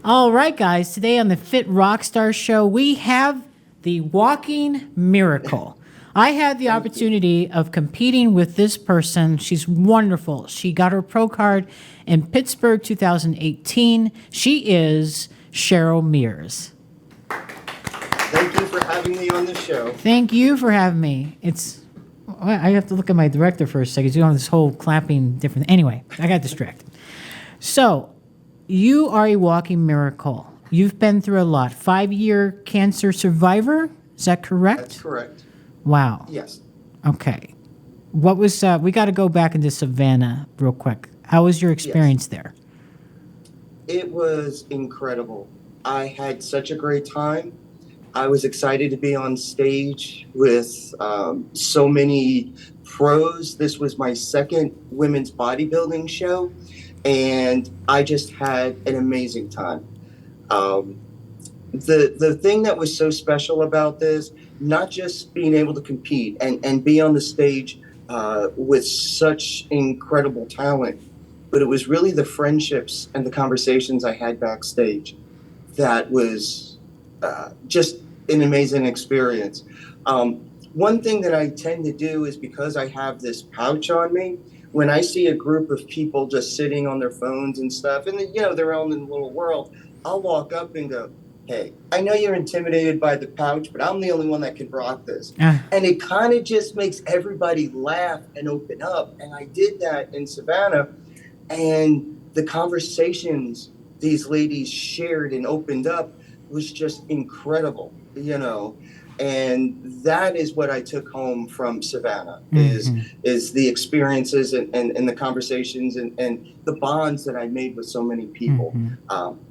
All right, guys. Today on the Fit Rockstar Show, we have the walking miracle. I had the opportunity of competing with this person. She's wonderful. She got her pro card in Pittsburgh 2018. She is Cheryl Mears. Thank you for having me on the show. Thank you for having me. I have to look at my director for a second. He's doing this whole clapping different. Anyway, I got distracted. So, you are a walking miracle. You've been through a lot. 5-year cancer survivor. Is that correct? That's correct. Wow. Yes. Okay. What was, we got to go back into Savannah real quick. How was your experience there? It was incredible. I had such a great time. I was excited to be on stage with so many pros. This was my second women's bodybuilding show, and I just had an amazing time. The thing that was so special about this, not just being able to compete and be on the stage with such incredible talent, but it was really the friendships and the conversations I had backstage that was just an amazing experience. One thing that I tend to do is, because I have this pouch on me, when I see a group of people just sitting on their phones and stuff, and they're all in a little world, I'll walk up and go, "Hey, I know you're intimidated by the pouch, but I'm the only one that can rock this." And it kind of just makes everybody laugh and open up. And I did that in Savannah, and the conversations these ladies shared and opened up was just incredible, and that is what I took home from Savannah, is the experiences and the conversations and the bonds that I made with so many people.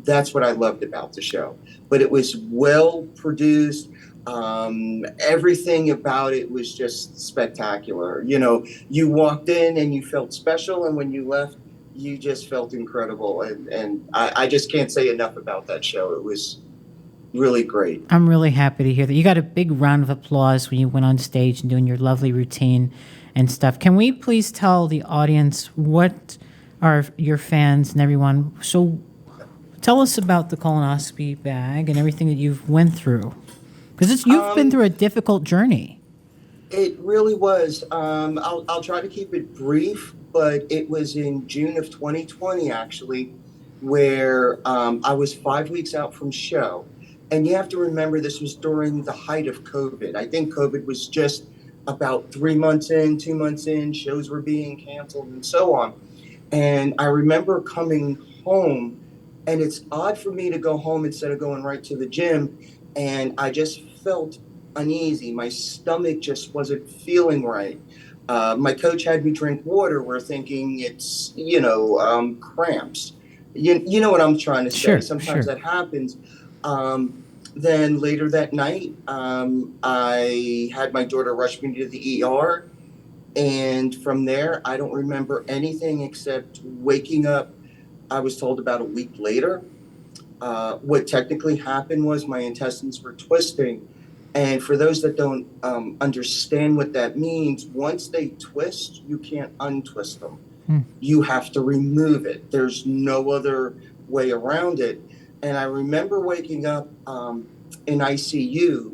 That's what I loved about the show. But it was well produced. Everything about it was just spectacular. You walked in and you felt special, and when you left, you just felt incredible. And I just can't say enough about that show. It was really great. I'm really happy to hear that. You got a big round of applause when you went on stage and doing your lovely routine and stuff. Can we please tell the audience what are your fans and everyone? So tell us about the colonoscopy bag and everything that you've went through. Because you've been through a difficult journey. It really was. I'll try to keep it brief, but it was in June of 2020, actually, where I was 5 weeks out from show. And you have to remember, this was during the height of COVID. I think COVID was just about 3 months in, 2 months in, shows were being canceled and so on. And I remember coming home, and it's odd for me to go home instead of going right to the gym. And I just felt uneasy. My stomach just wasn't feeling right. My coach had me drink water. We're thinking it's, cramps. You know what I'm trying to say. Sure, Sometimes sure. that happens. Then later that night, I had my daughter rush me to the ER. And from there, I don't remember anything except waking up. I was told about a week later. What technically happened was my intestines were twisting. And for those that don't understand what that means, once they twist, you can't untwist them. You have to remove it. There's no other way around it. And I remember waking up in ICU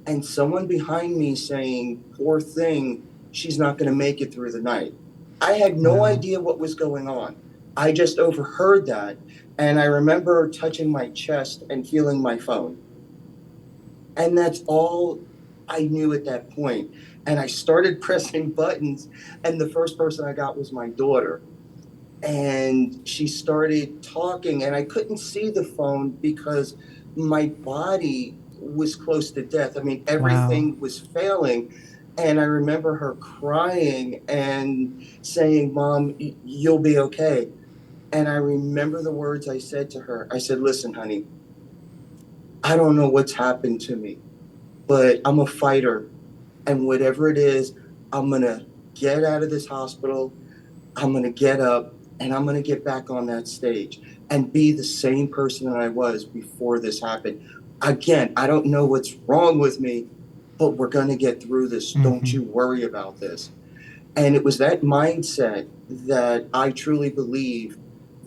and someone behind me saying, "Poor thing, she's not going to make it through the night." I had no idea what was going on. I just overheard that. And I remember touching my chest and feeling my phone. And that's all I knew at that point. And I started pressing buttons, and the first person I got was my daughter. And she started talking, and I couldn't see the phone because my body was close to death. I mean, everything was failing. And I remember her crying and saying, "Mom, you'll be okay." And I remember the words I said to her. I said, "Listen, honey, I don't know what's happened to me, but I'm a fighter. And whatever it is, I'm going to get out of this hospital. I'm going to get up, and I'm going to get back on that stage and be the same person that I was before this happened. Again, I don't know what's wrong with me, but we're going to get through this. Don't you worry about this." And it was that mindset that I truly believe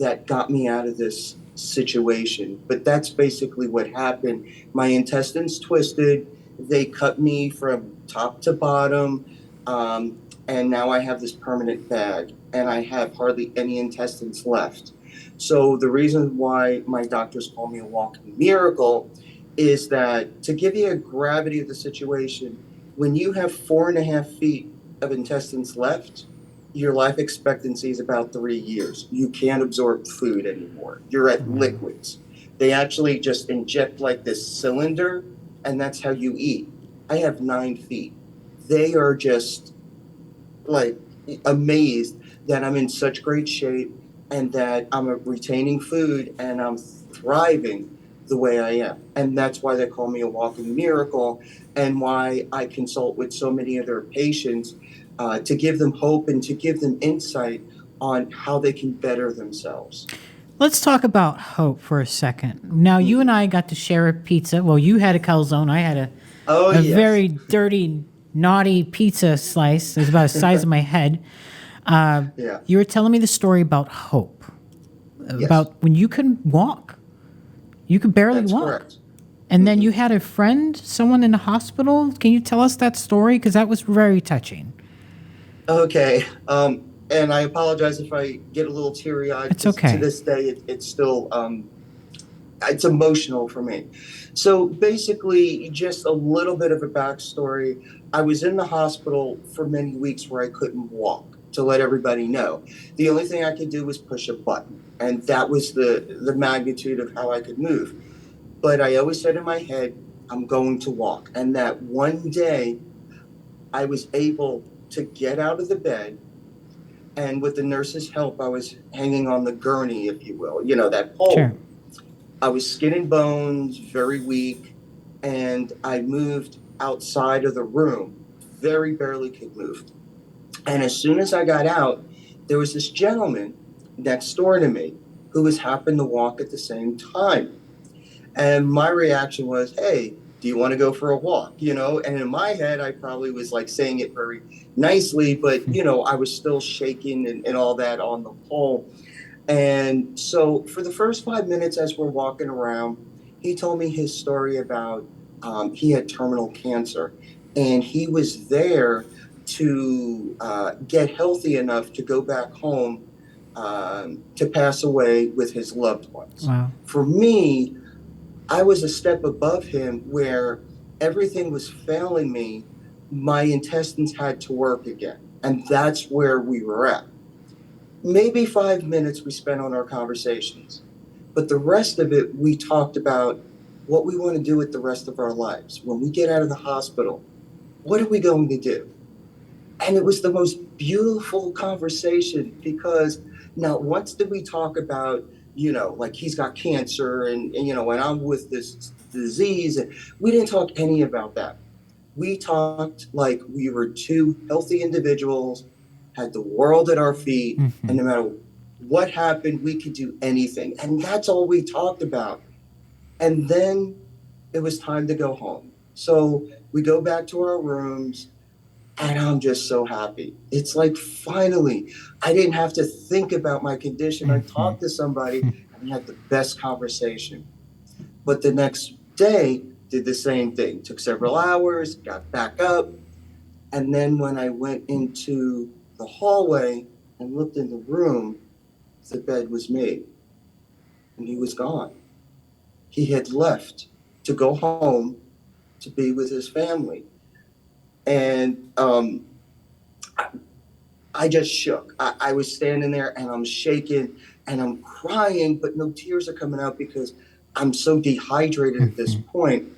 that got me out of this situation. But that's basically what happened. My intestines twisted. They cut me from top to bottom. And now I have this permanent bag and I have hardly any intestines left. So the reason why my doctors call me a walking miracle is that, to give you a gravity of the situation, when you have 4.5 feet of intestines left, your life expectancy is about 3 years. You can't absorb food anymore. You're at liquids. They actually just inject like this cylinder, and that's how you eat. I have 9 feet. They are just like amazed that I'm in such great shape and that I'm retaining food and I'm thriving the way I am. And that's why they call me a walking miracle, and why I consult with so many of their patients to give them hope and to give them insight on how they can better themselves. Let's talk about hope for a second. Now, you and I got to share a pizza. Well, you had a calzone. I had a Yes. very dirty, naughty pizza slice. It was about the size of my head. Yeah. You were telling me the story about hope, Yes. about when you couldn't walk. You could barely That's walk. correct. And then you had a friend, someone in the hospital. Can you tell us that story? Because that was very touching. Okay. And I apologize if I get a little teary-eyed. It's okay. To this day, it's still it's emotional for me. So basically, just a little bit of a backstory. I was in the hospital for many weeks where I couldn't walk, to let everybody know. The only thing I could do was push a button, and that was the magnitude of how I could move. But I always said in my head, I'm going to walk. And that one day, I was able to get out of the bed, and with the nurse's help, I was hanging on the gurney, if you will, that pole. Sure. I was skin and bones, very weak, and I moved outside of the room, very barely could move. And as soon as I got out, there was this gentleman next door to me who was happened to walk at the same time. And my reaction was, hey, do you want to go for a walk? And in my head, I probably was like saying it very nicely, but, I was still shaking and all that on the pole. And so for the first 5 minutes as we're walking around, he told me his story about he had terminal cancer, and he was there to get healthy enough to go back home to pass away with his loved ones. Wow. For me, I was a step above him where everything was failing me. My intestines had to work again. And that's where we were at. Maybe 5 minutes we spent on our conversations, but the rest of it, we talked about what we want to do with the rest of our lives. When we get out of the hospital, what are we going to do? And it was the most beautiful conversation, because not once did we talk about, like he's got cancer and I'm with this disease. We didn't talk any about that. We talked like we were two healthy individuals, had the world at our feet, and no matter what happened, we could do anything. And that's all we talked about. And then it was time to go home. So we go back to our rooms, and I'm just so happy. It's like, finally, I didn't have to think about my condition. I talked to somebody and we had the best conversation. But the next day, did the same thing. Took several hours, got back up. And then when I went into the hallway and looked in the room, the bed was made. And he was gone. He had left to go home to be with his family. And I just shook. I was standing there and I'm shaking and I'm crying, but no tears are coming out because I'm so dehydrated at this point.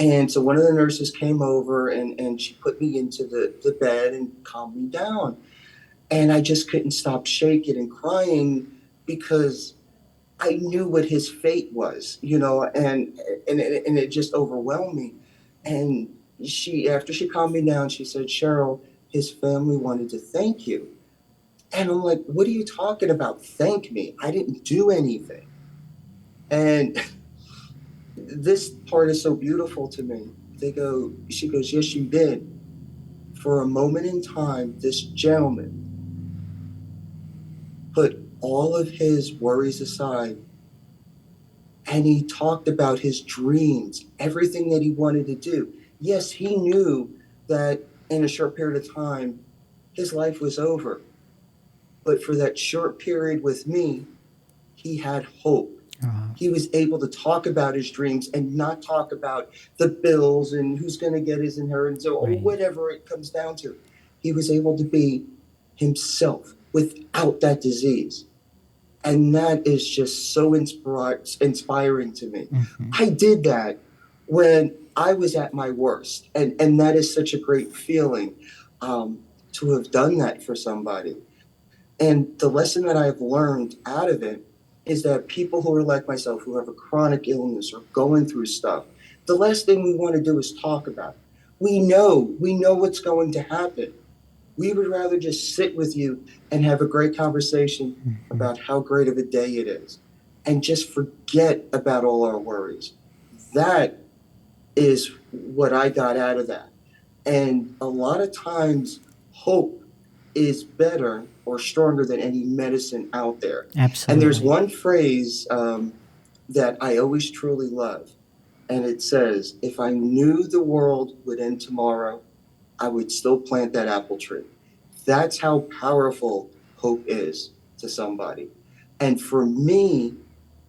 And so one of the nurses came over and she put me into the bed and calmed me down. And I just couldn't stop shaking and crying because I knew what his fate was, and it just overwhelmed me. And after she calmed me down, she said, Cheryl, his family wanted to thank you. And I'm like, what are you talking about? Thank me. I didn't do anything. And this part is so beautiful to me. She goes, yes, you did. For a moment in time, this gentleman put all of his worries aside And he talked about his dreams, everything that he wanted to do. Yes, he knew that in a short period of time, his life was over. But for that short period with me, he had hope. He was able to talk about his dreams and not talk about the bills and who's going to get his inheritance or whatever it comes down to. He was able to be himself without that disease. And that is just so inspiring to me. Mm-hmm. I did that when I was at my worst. And that is such a great feeling to have done that for somebody. And the lesson that I've learned out of it is that people who are like myself, who have a chronic illness or going through stuff, the last thing we want to do is talk about it. We know what's going to happen. We would rather just sit with you and have a great conversation about how great of a day it is and just forget about all our worries. That is what I got out of that. And a lot of times, hope is better or stronger than any medicine out there. Absolutely. And there's one phrase that I always truly love. And it says, if I knew the world would end tomorrow, I would still plant that apple tree. That's how powerful hope is to somebody. And for me,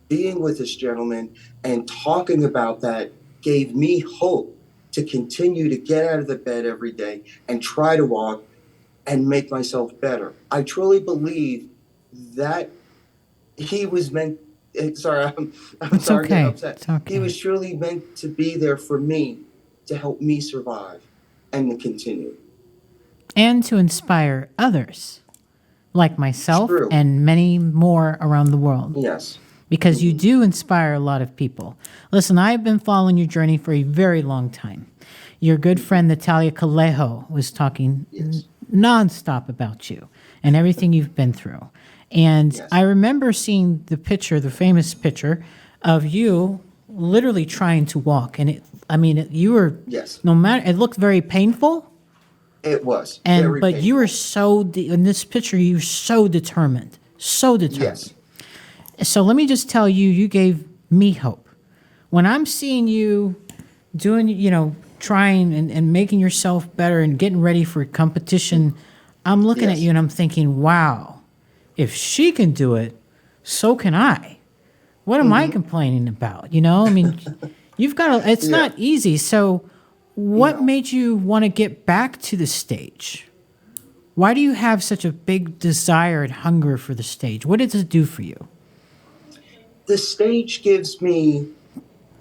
being with this gentleman and talking about that gave me hope to continue to get out of the bed every day and try to walk and make myself better. I truly believe that he was meant, sorry, I'm sorry to get upset. It's okay. He was truly meant to be there for me to help me survive and to continue. And to inspire others like myself True. And many more around the world. Yes. Because you do inspire a lot of people. Listen, I've been following your journey for a very long time. Your good friend Natalia Calejo was talking nonstop about you and everything you've been through. And I remember seeing the picture, the famous picture of you literally trying to walk. And you were, no matter, it looked very painful. It was. But painful. You were in this picture, you were so determined. Yes. So let me just tell you, you gave me hope. When I'm seeing you doing, trying and making yourself better and getting ready for competition, I'm looking at you and I'm thinking, wow, if she can do it, so can I. What am I complaining about? You've got to, it's not easy. So what made you want to get back to the stage? Why do you have such a big desire and hunger for the stage? What does it do for you? The stage gives me,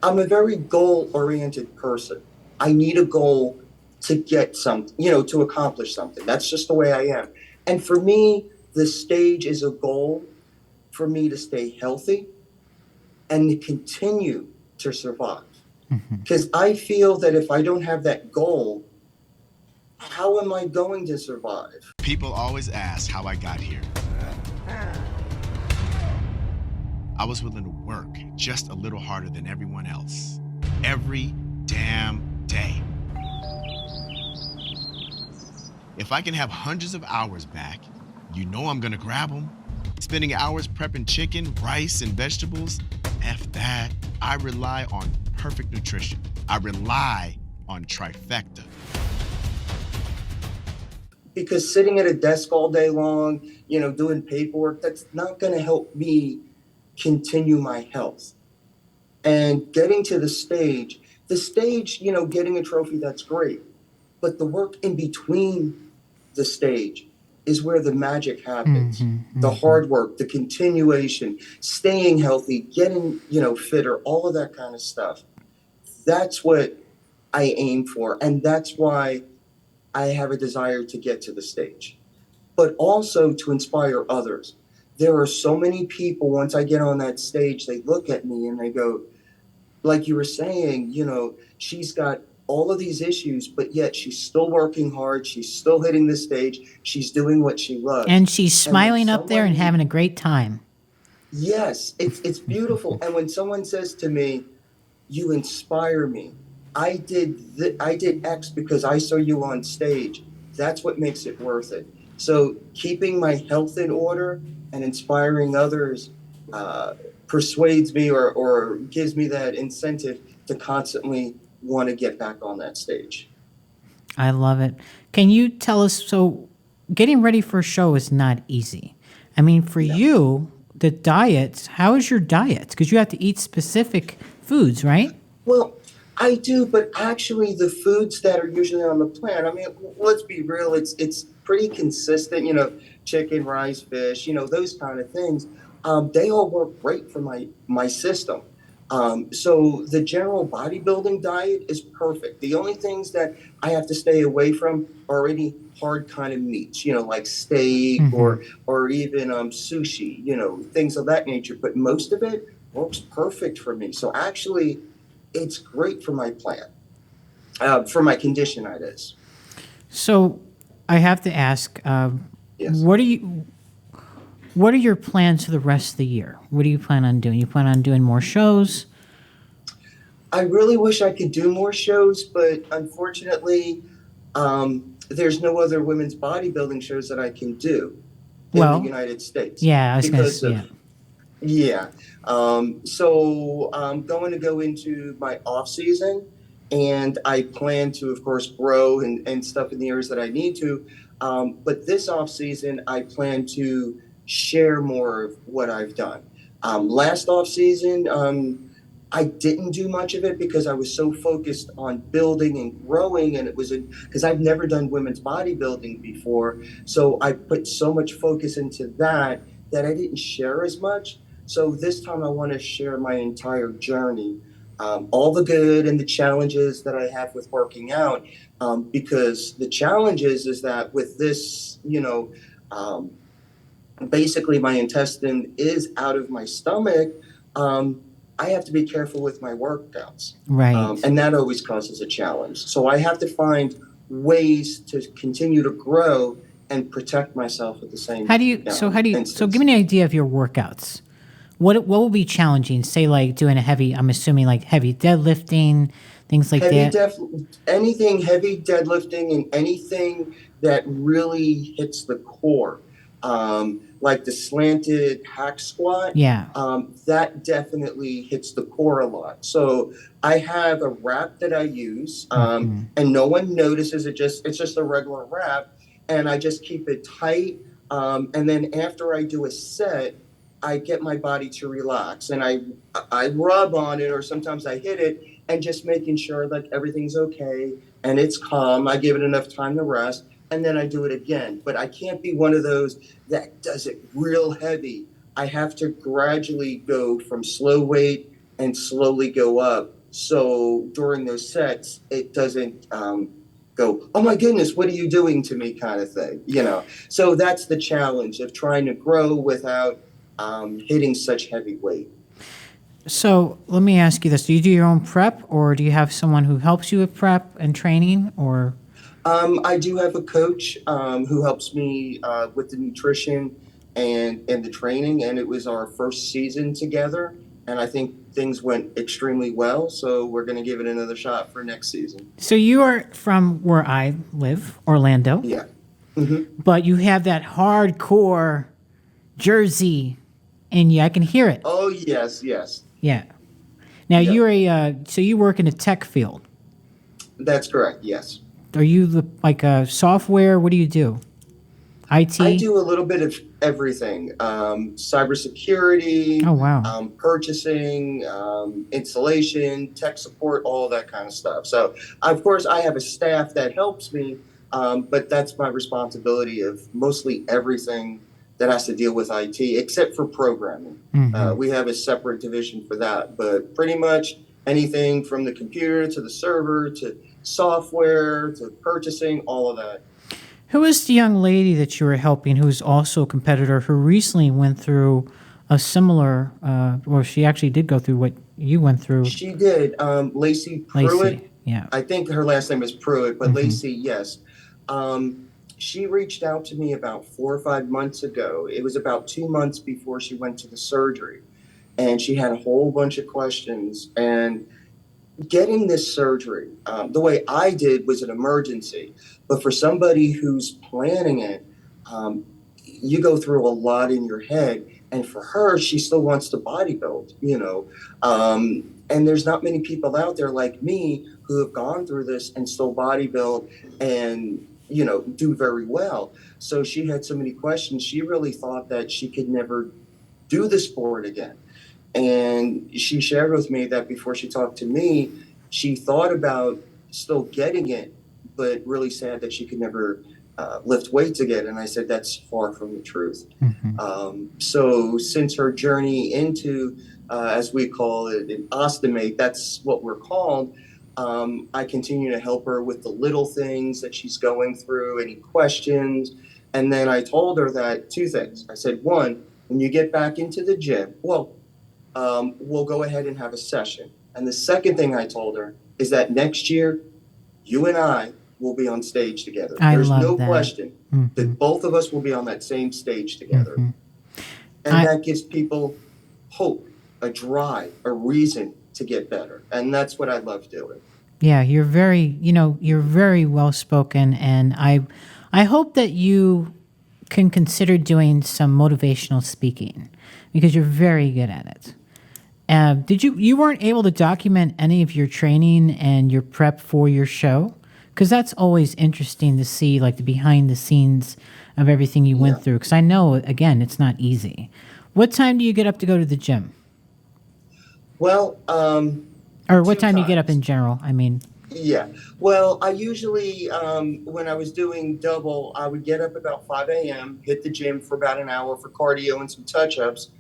I'm a very goal-oriented person. I need a goal to get something, to accomplish something. That's just the way I am. And for me, the stage is a goal for me to stay healthy and to continue to survive. Because I feel that if I don't have that goal, how am I going to survive? People always ask how I got here. I was willing to work just a little harder than everyone else. Every damn day. If I can have hundreds of hours back, I'm gonna grab them. Spending hours prepping chicken, rice, and vegetables, F that. I rely on perfect nutrition. I rely on trifecta. Because sitting at a desk all day long, doing paperwork, that's not gonna help me continue my health. And getting to the stage, getting a trophy, that's great. But the work in between the stage is where the magic happens. The hard work, the continuation, staying healthy, getting, fitter, all of that kind of stuff. That's what I aim for. And that's why I have a desire to get to the stage. But also to inspire others. There are so many people, once I get on that stage, they look at me and they go, like you were saying, she's got all of these issues, but yet she's still working hard. She's still hitting the stage. She's doing what she loves. And she's smiling up there and having a great time. Yes, it's beautiful. And when someone says to me, you inspire me, I did X because I saw you on stage. That's what makes it worth it. So keeping my health in order and inspiring others persuades me or gives me that incentive to constantly want to get back on that stage. I love it. Can you tell us, so getting ready for a show is not easy. I mean, for you, the diet, how is your diet? Because you have to eat specific foods, right? Well, I do, but actually the foods that are usually on the plan, I mean, let's be real, it's pretty consistent, chicken, rice, fish, those kind of things. They all work great for my system. So the general bodybuilding diet is perfect. The only things that I have to stay away from are any hard kind of meats, like steak or even sushi, things of that nature. But most of it works perfect for me. So actually, it's great for my plan, for my condition, that is. So I have to ask, Yes. what are your plans for the rest of the year? What do you plan on doing? You plan on doing more shows? I really wish I could do more shows, but unfortunately, there's no other women's bodybuilding shows that I can do in the United States. Yeah, I was going to say, yeah. So I'm going to go into my off season, and I plan to, of course, grow and stuff in the areas that I need to. But this off season, I plan to share more of what I've done. Last off season, I didn't do much of it because I was so focused on building and growing, and it was because I've never done women's bodybuilding before. So I put so much focus into that I didn't share as much. So this time I want to share my entire journey, all the good and the challenges that I have with working out, because the challenges is that with this, basically my intestine is out of my stomach. I have to be careful with my workouts. right. And that always causes a challenge. So I have to find ways to continue to grow and protect myself at the same time. So give me an idea of your workouts. What will be challenging? Say like doing I'm assuming like heavy deadlifting, things like that. Anything heavy deadlifting and anything that really hits the core. Like the slanted hack squat. Yeah. That definitely hits the core a lot. So I have a wrap that I use, and no one notices it. It's just a regular wrap, and I just keep it tight. And then after I do a set, I get my body to relax, and I rub on it, or sometimes I hit it, and just making sure like everything's okay and it's calm. I give it enough time to rest, and then I do it again. But I can't be one of those that does it real heavy. I have to gradually go from slow weight and slowly go up. So during those sets, it doesn't go, oh my goodness, what are you doing to me kind of thing, So that's the challenge of trying to grow without hitting such heavy weight. So let me ask you this. Do you do your own prep, or do you have someone who helps you with prep and training, or? I do have a coach who helps me with the nutrition and the training, and it was our first season together, and I think things went extremely well, so we're going to give it another shot for next season. So you are from where I live, Orlando. Yeah. But you have that hardcore Jersey in you. I can hear it. Oh, yes. Yeah. Now you're so you work in the tech field. That's correct, yes. Are you like a software? What do you do? IT? I do a little bit of everything. Cybersecurity. Oh, wow. Purchasing, installation, tech support, all that kind of stuff. So, of course, I have a staff that helps me, but that's my responsibility of mostly everything that has to deal with IT, except for programming. We have a separate division for that, but pretty much anything from the computer to the server to software to purchasing, all of that. Who is the young lady that you were helping who's also a competitor who recently went through a similar, or she actually did go through what you went through? She did. Lacey Pruitt. Lacey, yeah. I think her last name is Pruitt, but Lacey, yes. She reached out to me about 4 or 5 months ago. It was about 2 months before she went to the surgery. And she had a whole bunch of questions. And getting this surgery, the way I did was an emergency. But for somebody who's planning it, you go through a lot in your head. And for her, she still wants to bodybuild, and there's not many people out there like me who have gone through this and still bodybuild and, do very well. So she had so many questions. She really thought that she could never do the sport again. And she shared with me that before she talked to me, she thought about still getting it, but really sad that she could never lift weights again. And I said, that's far from the truth. So since her journey into, as we call it, an ostomate, that's what we're called, I continue to help her with the little things that she's going through, any questions. And then I told her that 2 things. I said, one, when you get back into the gym, we'll go ahead and have a session. And the second thing I told her is that next year, you and I will be on stage together. There's no question that both of us will be on that same stage together. And that gives people hope, a drive, a reason to get better. And that's what I love doing. Yeah, you're very well spoken, and I hope that you can consider doing some motivational speaking because you're very good at it. You weren't able to document any of your training and your prep for your show? Because that's always interesting to see, like the behind the scenes of everything you went through. Because I know, again, it's not easy. What time do you get up to go to the gym? Well, or what time do you get up in general? I mean, yeah. Well, I usually, when I was doing double, I would get up about 5 a.m., hit the gym for about an hour for cardio and some touch-ups,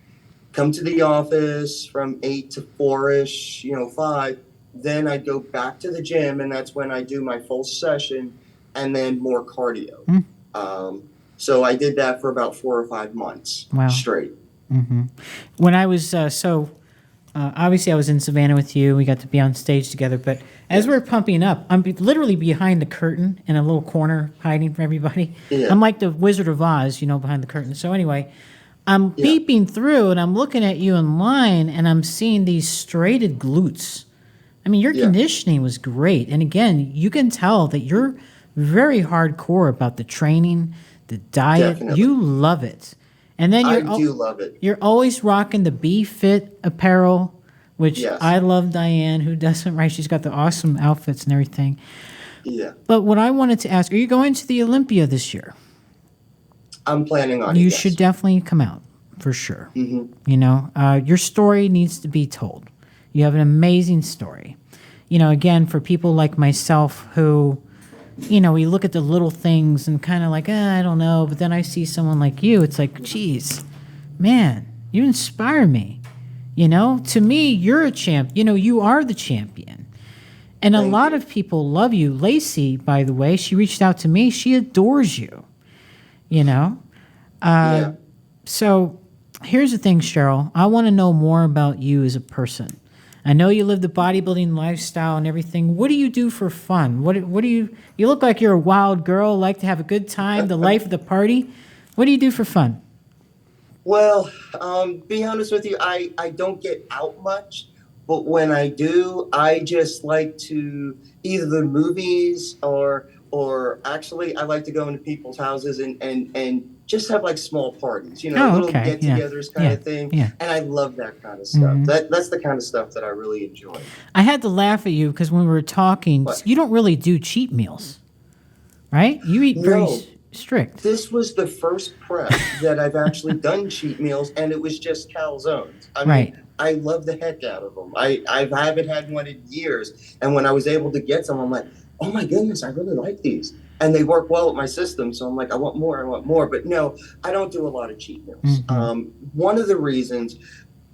come to the office from 8 to 4-ish, 5. Then I'd go back to the gym, and that's when I do my full session and then more cardio. So I did that for about 4 or 5 months straight. When I was, obviously I was in Savannah with you. We got to be on stage together. But as we're pumping up, I'm literally behind the curtain in a little corner hiding from everybody. Yeah. I'm like the Wizard of Oz, behind the curtain. So anyway, I'm beeping through, and I'm looking at you in line, and I'm seeing these straighted glutes. I mean, your conditioning was great. And again, you can tell that you're very hardcore about the training, the diet. Definitely. You love it. And then I do love it. You're always rocking the Be Fit apparel, which I love Diane, who doesn't, right? She's got the awesome outfits and everything. Yeah. But what I wanted to ask, are you going to the Olympia this year? I'm planning on it. You should definitely come out, for sure. Your story needs to be told. You have an amazing story. Again, for people like myself who, we look at the little things and kind of like, I don't know. But then I see someone like you. It's like, geez, man, you inspire me. To me, you're a champ. You are the champion. And a lot of people love you. Lacey, by the way, she reached out to me. She adores you. So here's the thing, Cheryl. I want to know more about you as a person. I know you live the bodybuilding lifestyle and everything. What do you do for fun? What do you look like you're a wild girl, like to have a good time, the life of the party. What do you do for fun? Well, be honest with you, I don't get out much, but when I do, I just like to either the movies or actually I like to go into people's houses and just have like small parties, little get-togethers kind of thing. Yeah. And I love that kind of stuff. That's the kind of stuff that I really enjoy. I had to laugh at you because when we were talking, you don't really do cheat meals, right? You eat very strict. This was the first prep that I've actually done cheat meals, and it was just calzones. I mean, I love the heck out of them. I haven't had one in years, and when I was able to get some, I'm like, oh my goodness, I really like these. And they work well with my system, so I'm like, I want more. But no, I don't do a lot of cheat meals. One of the reasons,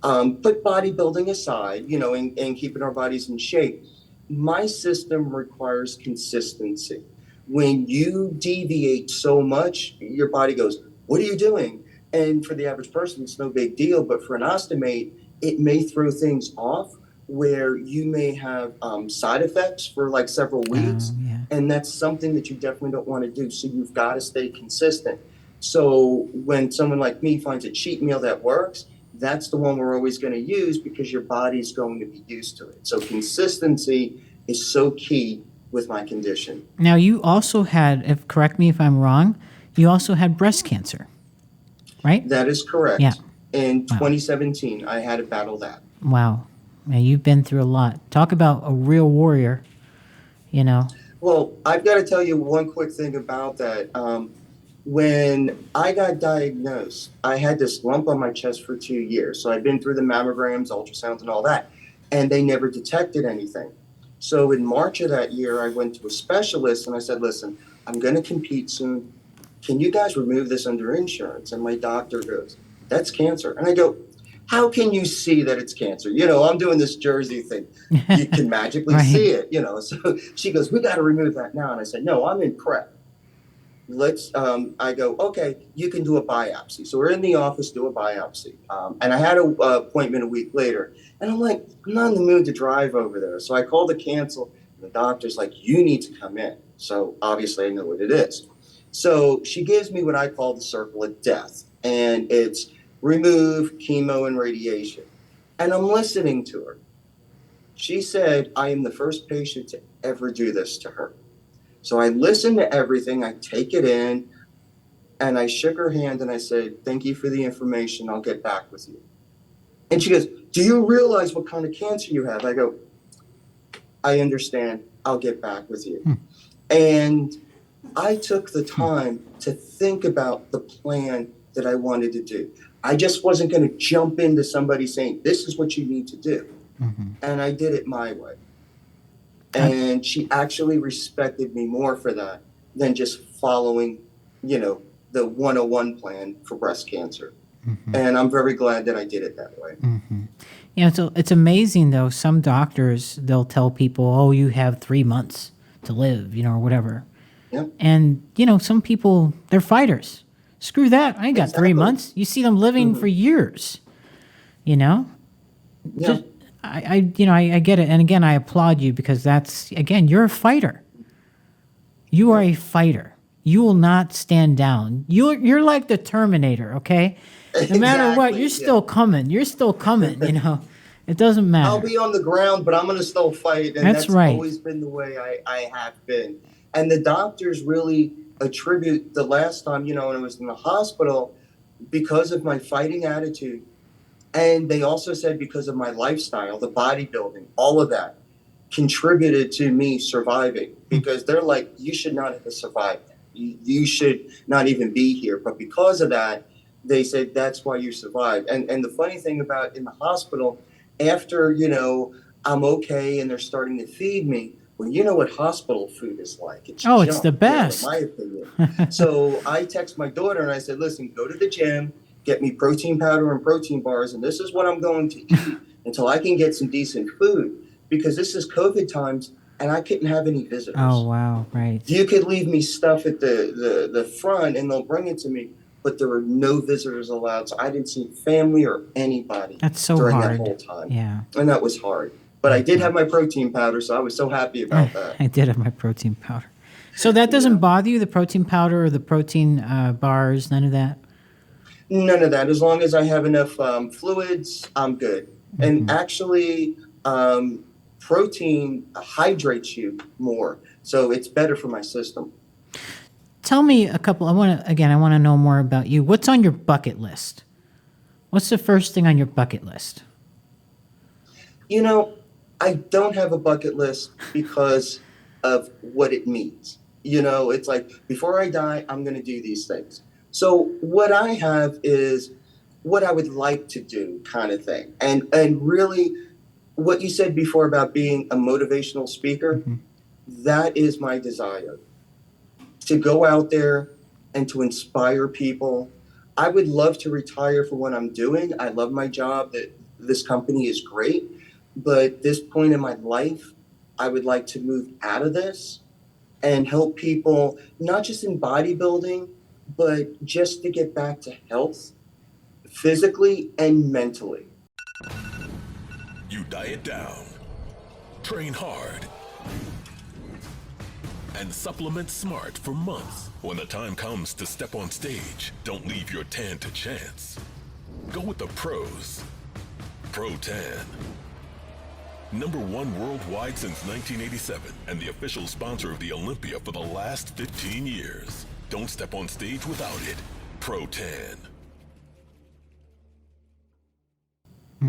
put bodybuilding aside, and keeping our bodies in shape, my system requires consistency. When you deviate so much, your body goes, what are you doing? And for the average person, it's no big deal. But for an ostomate, it may throw things off where you may have side effects for like several weeks. And that's something that you definitely don't want to do. So you've got to stay consistent. So when someone like me finds a cheat meal that works, that's the one we're always going to use because your body's going to be used to it. So consistency is so key with my condition. Now you also had, correct me if I'm wrong, you also had breast cancer, right? That is correct. Yeah. In Wow. 2017, I had to battle that. Wow. Yeah, you've been through a lot. Talk about a real warrior, you know. Well, I've got to tell you one quick thing about that. When I got diagnosed, I had this lump on my chest for 2 years. So I'd been through the mammograms, ultrasounds, and all that, and they never detected anything. So in March of that year, I went to a specialist and I said, listen, I'm going to compete soon. Can you guys remove this under insurance? And my doctor goes, that's cancer. And I go, how can you see that it's cancer? You know, I'm doing this Jersey thing. You can magically Right. see it, you know. So she goes, we got to remove that now. And I said, no, I'm in prep. I go, okay, you can do a biopsy. So we're in the office, do a biopsy. And I had an appointment a week later. And I'm like, I'm not in the mood to drive over there. So I called to cancel. The doctor's like, you need to come in. So obviously I know what it is. So she gives me what I call the circle of death. And it's remove, chemo, and radiation. And I'm listening to her. She said, I am the first patient to ever do this to her. So I listen to everything, I take it in, and I shook her hand and I said, thank you for the information, I'll get back with you. And she goes, do you realize what kind of cancer you have? I go, I understand, I'll get back with you. And I took the time to think about the plan that I wanted to do. I just wasn't going to jump into somebody saying, this is what you need to do. And I did it my way. And she actually respected me more for that than just following, you know, the 101 plan for breast cancer. And I'm very glad that I did it that way. You know, so it's amazing though. Some doctors, they'll tell people, oh, you have 3 months to live, you know, or whatever. Yep. And, you know, some people, they're fighters. Screw that. I ain't got 3 months. You see them living for years, you know? Yeah. Just, I get it. And again, I applaud you because that's, again, you're a fighter. You are a fighter. You will not stand down. You're like the Terminator, okay? No matter what, you're still coming. You're still coming, you know? It doesn't matter. I'll be on the ground, but I'm going to still fight. And that's right. always been the way I have been. And the doctors really attribute the last time, you know, when I was in the hospital, because of my fighting attitude. And they also said because of my lifestyle, the bodybuilding, all of that contributed to me surviving, because they're like, you should not have survived. You should not even be here. But because of that, they said, that's why you survived. And the funny thing about in the hospital, after, you know, I'm okay and they're starting to feed me, well, you know what hospital food is like. It's it's the best. You know, in my opinion. So I text my daughter and I said, listen, go to the gym, get me protein powder and protein bars, and this is what I'm going to eat until I can get some decent food, because this is COVID times and I couldn't have any visitors. Oh, wow, right. You could leave me stuff at the front and they'll bring it to me, but there were no visitors allowed. So I didn't see family or anybody That's so during hard. that whole time. Yeah. And that was hard. But I did have my protein powder, so I was so happy about that. I did have my protein powder. So that doesn't bother you, the protein powder or the protein bars, none of that? None of that. As long as I have enough fluids, I'm good. And actually, protein hydrates you more, so it's better for my system. Tell me a couple. I want to know more about you. What's on your bucket list? What's the first thing on your bucket list? You know, I don't have a bucket list because of what it means. You know, it's like, before I die, I'm going to do these things. So what I have is what I would like to do, kind of thing. And really, what you said before about being a motivational speaker, that is my desire. To go out there and to inspire people. I would love to retire for what I'm doing. I love my job. This company is great. But at this point in my life, I would like to move out of this and help people, not just in bodybuilding, but just to get back to health, physically and mentally. You diet down, train hard, and supplement smart for months. When the time comes to step on stage, don't leave your tan to chance. Go with the pros. Pro Tan. #1 worldwide since 1987 and the official sponsor of the Olympia for the last 15 years. Don't step on stage without it. Pro Tan.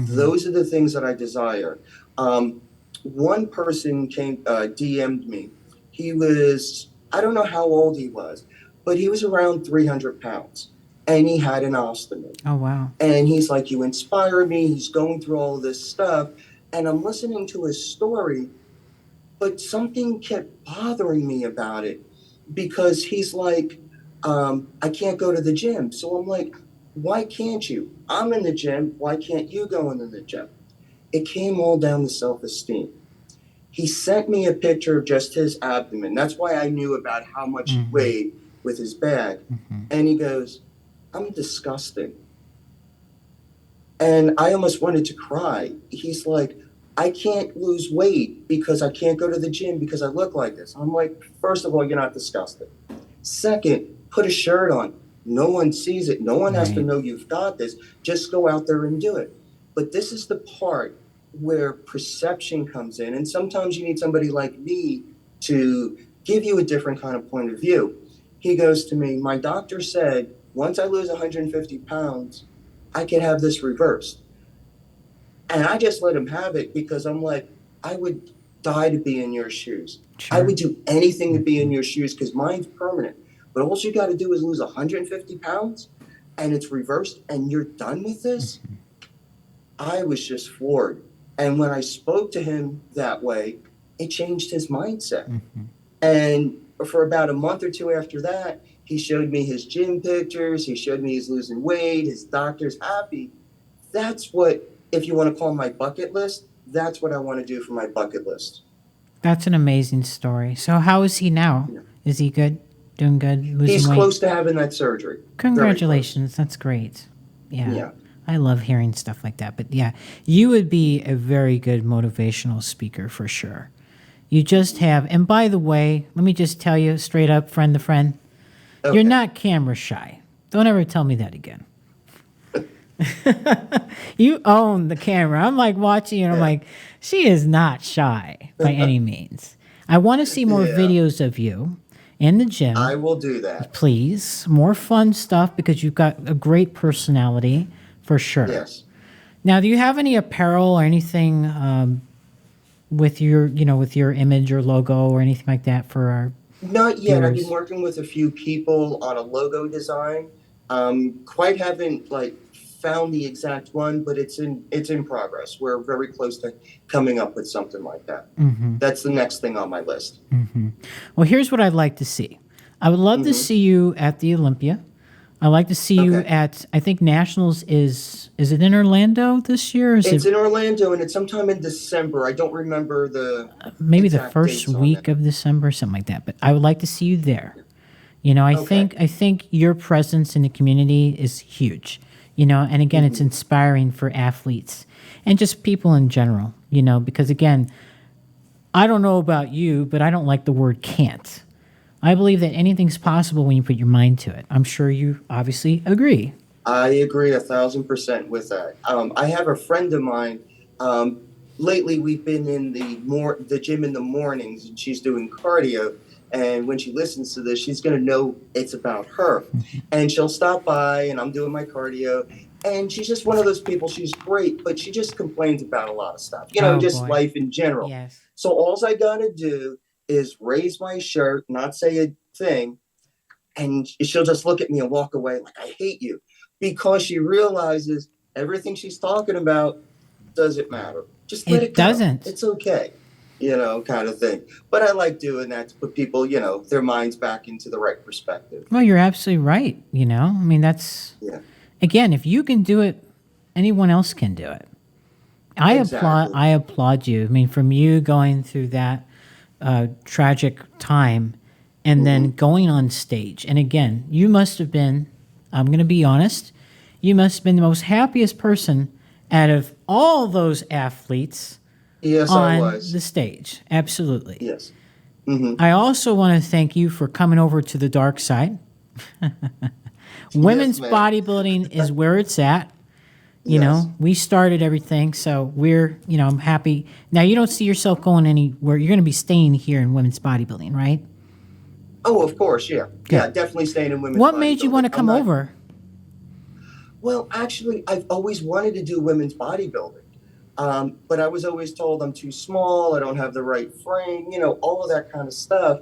Those are the things that I desire. One person DM'd me. He was, I don't know how old he was, but he was around 300 pounds and he had an ostomy. Oh, wow. And he's like, you inspire me. He's going through all of this stuff. And I'm listening to his story, but something kept bothering me about it because he's like, I can't go to the gym. So I'm like, why can't you? I'm in the gym. Why can't you go into the gym? It came all down to self-esteem. He sent me a picture of just his abdomen. That's why I knew about how much he weighed with his bag. And he goes, I'm disgusting. And I almost wanted to cry. He's like, I can't lose weight because I can't go to the gym because I look like this. I'm like, first of all, you're not disgusting. Second, put a shirt on. No one sees it. No one has to know you've got this. Just go out there and do it. But this is the part where perception comes in. And sometimes you need somebody like me to give you a different kind of point of view. He goes to me, my doctor said, once I lose 150 pounds, I can have this reversed. And I just let him have it because I'm like, I would die to be in your shoes. Sure. I would do anything to be in your shoes because mine's permanent. But all you got to do is lose 150 pounds and it's reversed and you're done with this. I was just floored. And when I spoke to him that way, it changed his mindset. And for about a month or two after that, he showed me his gym pictures. He showed me he's losing weight. His doctor's happy. That's what, if you want to call my bucket list, that's what I want to do for my bucket list. That's an amazing story. So how is he now? Yeah. Is he good? Doing good? Losing He's weight? Close to having that surgery. Congratulations. That's great. Yeah. I love hearing stuff like that. But yeah, you would be a very good motivational speaker for sure. You just have, and by the way, let me just tell you straight up, friend to friend, you're not camera shy. Don't ever tell me that again. You own the camera. I'm like watching you and I'm like, she is not shy by any means. I want to see more videos of you in the gym. I will do that. Please. More fun stuff because you've got a great personality for sure. Yes. Now, do you have any apparel or anything with your, with your image or logo or anything like that for our Not yet. viewers? I've been working with a few people on a logo design. Quite haven't found the exact one, but it's in progress. We're very close to coming up with something like that. That's the next thing on my list. Well, here's what I'd like to see. I would love to see you at the Olympia. I'd like to see you at, I think Nationals is it in Orlando this year? It's in Orlando, and it's sometime in December. I don't remember maybe the first week of December, something like that. But I would like to see you there. I think your presence in the community is huge. And again, it's inspiring for athletes and just people in general. Because again, I don't know about you, but I don't like the word can't. I believe that anything's possible when you put your mind to it. I'm sure you obviously agree. I agree 1,000% with that. I have a friend of mine. Lately, we've been in the gym in the mornings, and she's doing cardio. And when she listens to this, she's going to know it's about her. And she'll stop by, and I'm doing my cardio. And she's just one of those people. She's great, but she just complains about a lot of stuff. Life in general. Yes. So all I got to do is raise my shirt, not say a thing, and she'll just look at me and walk away like, I hate you, because she realizes everything she's talking about doesn't matter. Just let it go. Doesn't. It's okay, kind of thing. But I like doing that to put people, their minds back into the right perspective. Well, you're absolutely right. That's, again, if you can do it, anyone else can do it. I applaud you. From you going through that tragic time and then going on stage. And again, you must have been, I'm going to be honest, you must have been the most happiest person out of all those athletes on the stage. Absolutely. Yes. I also want to thank you for coming over to the dark side. Women's bodybuilding is where it's at. We started everything, so we're, I'm happy. Now, you don't see yourself going anywhere. You're going to be staying here in women's bodybuilding, right? Oh, of course, yeah. Good. Yeah, definitely staying in women's bodybuilding. What made you want to come over? Well, actually, I've always wanted to do women's bodybuilding. But I was always told I'm too small, I don't have the right frame, all of that kind of stuff.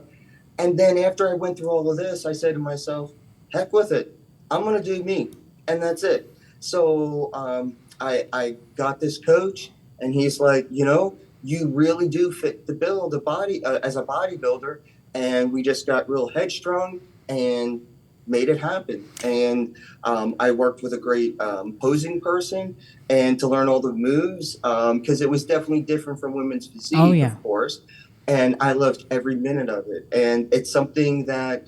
And then after I went through all of this, I said to myself, heck with it. I'm going to do me. And that's it. So I got this coach, and he's like, you really do fit the bill, the body as a bodybuilder. And we just got real headstrong and made it happen. And I worked with a great posing person and to learn all the moves, because it was definitely different from women's physique, Oh, yeah. of course. And I loved every minute of it. And it's something that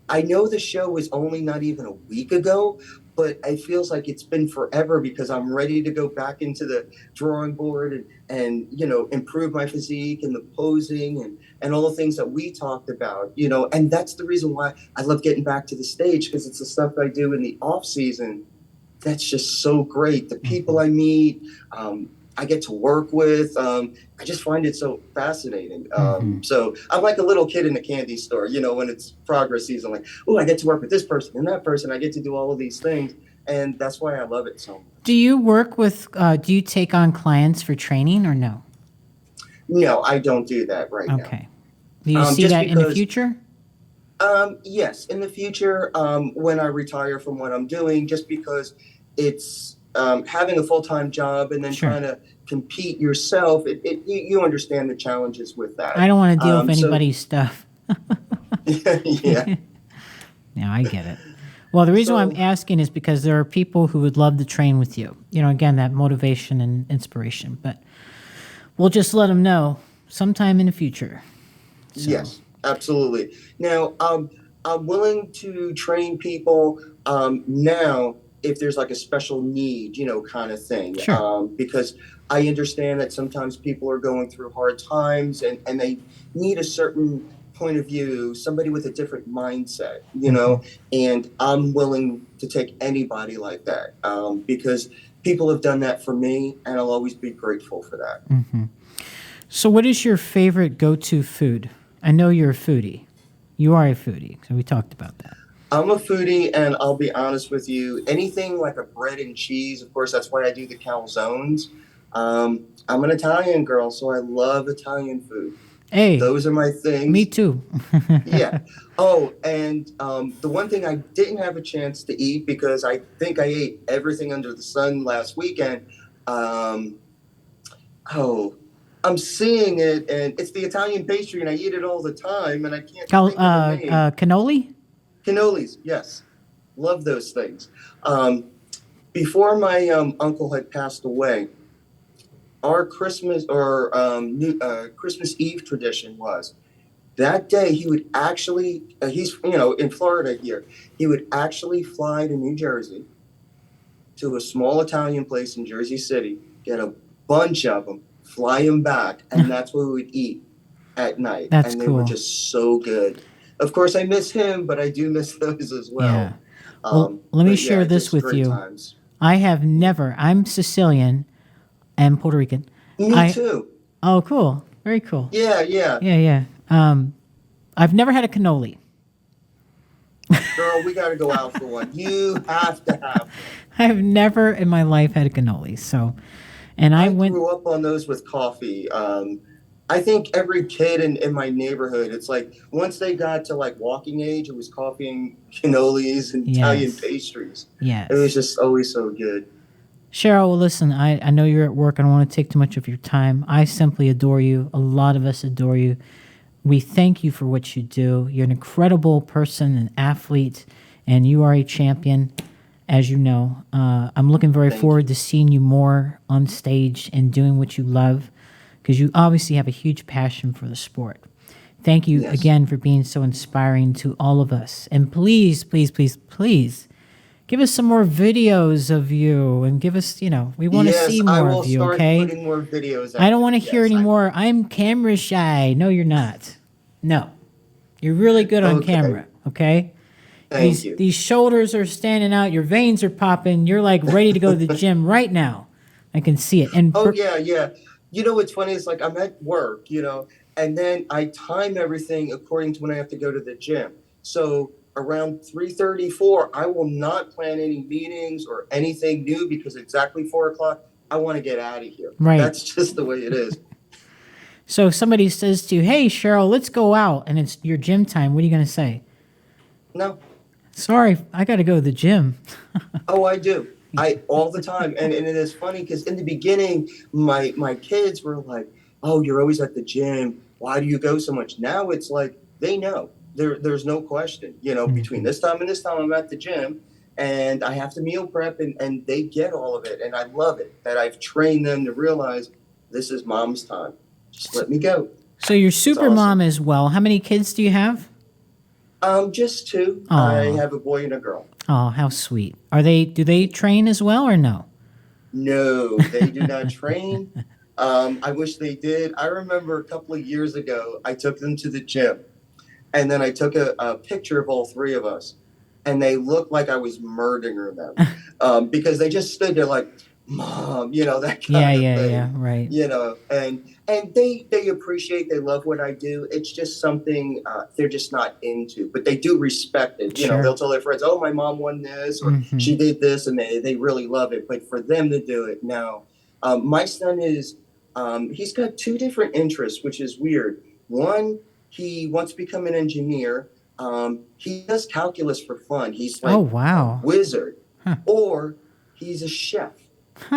I know the show was only not even a week ago, but it feels like it's been forever because I'm ready to go back into the drawing board and improve my physique and the posing and all the things that we talked about, and that's the reason why I love getting back to the stage, because it's the stuff I do in the off season. That's just so great. The people I meet, I get to work with. I just find it so fascinating. So I'm like a little kid in a candy store, when it's progress season, like, oh, I get to work with this person and that person. I get to do all of these things. And that's why I love it so much. Do you work with, do you take on clients for training or no? No, I don't do that right now. Okay. Do you see that in the future? Yes, in the future, when I retire from what I'm doing, just because it's having a full-time job and then trying to compete yourself, you understand the challenges with that. I don't want to deal with anybody's stuff. Yeah. No, I get it. Well, the reason why I'm asking is because there are people who would love to train with you. Again, that motivation and inspiration. But we'll just let them know sometime in the future. So. Yes, absolutely. Now, I'm willing to train people now if there's like a special need, kind of thing. Sure. Because I understand that sometimes people are going through hard times and they need a certain point of view, somebody with a different mindset, and I'm willing to take anybody like that because people have done that for me, and I'll always be grateful for that. Mm-hmm. So what is your favorite go-to food? I know you're a foodie. You are a foodie, so we talked about that. I'm a foodie, and I'll be honest with you, anything like a bread and cheese, of course, that's why I do the calzones. I'm an Italian girl, so I love Italian food. Hey, those are my things. Me too. Yeah. Oh, and the one thing I didn't have a chance to eat because I think I ate everything under the sun last weekend. I'm seeing it, and it's the Italian pastry, and I eat it all the time, and I can't think of the name. Cannoli? Cannolis, yes. Love those things. Before my uncle had passed away, our Christmas or Christmas Eve tradition was that day he would actually, he's in Florida here, he would actually fly to New Jersey to a small Italian place in Jersey City, get a bunch of them, fly them back, and that's what we would eat at night. That's and they cool. were just so good. Of course, I miss him, but I do miss those as well. Yeah. Well, let me share this with you. Times. I have never, I'm Sicilian and Puerto Rican. Me too. Oh, cool. Very cool. Yeah. I've never had a cannoli. Girl, we got to go out for one. You have to have one. I have never in my life had a cannoli. So, and I grew up on those with coffee. I think every kid in my neighborhood, it's like once they got to like walking age, it was coffee and cannolis and Italian pastries. Yes. It was just always so good. Cheryl, well, listen, I know you're at work. I don't want to take too much of your time. I simply adore you. A lot of us adore you. We thank you for what you do. You're an incredible person, an athlete, and you are a champion, as you know. I'm looking very forward to seeing you more on stage and doing what you love, because you obviously have a huge passion for the sport. Thank you again for being so inspiring to all of us. And please, please, please, please, give us some more videos of you and give us, we want to see more of you, okay? I will start putting more videos out. I don't want to hear any more, I'm camera shy. No, you're not. No. You're really good on camera, okay? Thank you. These shoulders are standing out. Your veins are popping. You're like ready to go to the gym right now. I can see it. And yeah. You know what's funny is like I'm at work, and then I time everything according to when I have to go to the gym. So around 3:34, I will not plan any meetings or anything new because exactly 4 o'clock, I want to get out of here. Right. That's just the way it is. So if somebody says to you, hey, Cheryl, let's go out, and it's your gym time, what are you going to say? No. Sorry, I got to go to the gym. Oh, I do. All the time. And it is funny because in the beginning, my kids were like, oh, you're always at the gym. Why do you go so much? Now it's like, they know. There's no question. Between this time and this time, I'm at the gym. And I have to meal prep, and they get all of it. And I love it that I've trained them to realize this is mom's time. Just let me go. So you're super awesome. mom as well. How many kids do you have? Just 2. Aw. I have a boy and a girl. Oh, how sweet. Do they train as well or no? No, they do not train. I wish they did. I remember a couple of years ago, I took them to the gym, and then I took a picture of all 3 of us, and they looked like I was murdering them because they just stood there like, Mom, that kind of thing. Yeah, right. And they appreciate, they love what I do. It's just something they're just not into, but they do respect it. Sure. They'll tell their friends, oh, my mom won this, or she did this, and they really love it. But for them to do it, no. My son he's got 2 different interests, which is weird. One, he wants to become an engineer. He does calculus for fun. He's like Oh, wow. a wizard. Huh. Or he's a chef.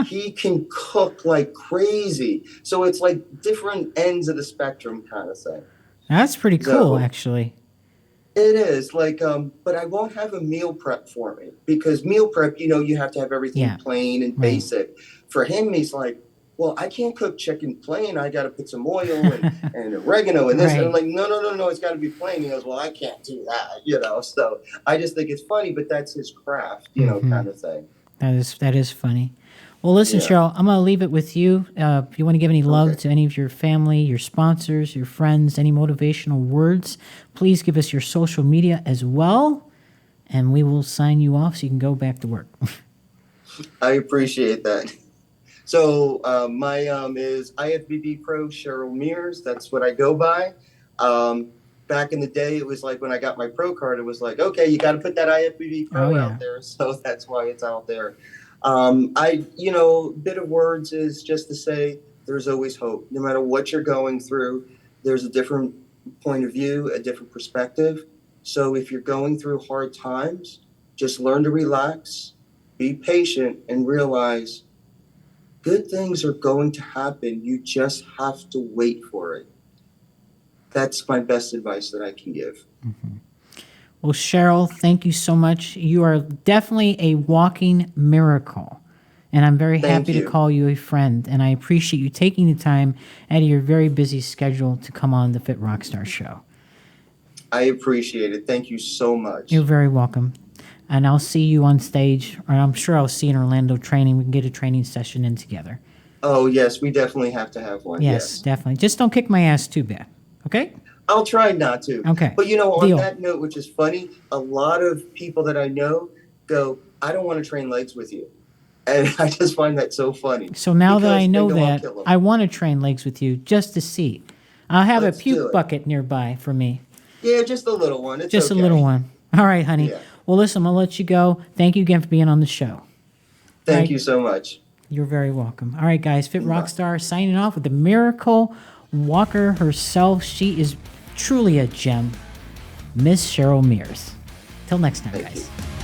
He can cook like crazy. So it's like different ends of the spectrum kind of thing. That's pretty cool, actually. It is like, but I won't have a meal prep for me because meal prep, you have to have everything plain and basic. For him, he's like, well, I can't cook chicken plain. I got to put some oil and oregano and this. Right. And I'm like, no, it's got to be plain. He goes, well, I can't do that, So I just think it's funny, but that's his craft, kind of thing. That is funny. Well, listen, Cheryl, I'm going to leave it with you. If you want to give any love to any of your family, your sponsors, your friends, any motivational words, please give us your social media as well, and we will sign you off so you can go back to work. I appreciate that. So my is IFBB Pro Cheryl Mears. That's what I go by. Back in the day, it was like when I got my pro card, it was like, okay, you got to put that IFBB Pro out there. So that's why it's out there. Bit of words is just to say there's always hope. No matter what you're going through, there's a different point of view, a different perspective. So if you're going through hard times, just learn to relax, be patient, and realize good things are going to happen. You just have to wait for it. That's my best advice that I can give. Mm-hmm. Well, Cheryl, thank you so much. You are definitely a walking miracle. And I'm very happy to call you a friend. And I appreciate you taking the time out of your very busy schedule to come on the Fit Rockstar show. I appreciate it. Thank you so much. You're very welcome. And I'll see you on stage, or I'm sure I'll see you in Orlando training. We can get a training session in together. Oh, yes. We definitely have to have one. Yes, definitely. Just don't kick my ass too bad. Okay? I'll try not to. Okay. But on Deal. that note, which is funny, a lot of people that I know go, I don't want to train legs with you. And I just find that so funny. So now that I Because know they I'll that, kill 'em. I want to train legs with you just to see. I'll have Let's a do puke it. bucket nearby for me. Yeah, just a little one. It's Just okay. a little one. All right, honey. Yeah. Well, listen, I'm going to let you go. Thank you again for being on the show. Thank you so much. You're very welcome. All right, guys. Fit Rockstar signing off with the miracle walker herself. She is truly a gem, Miss Cheryl Mears. Till next time, Thank guys. you.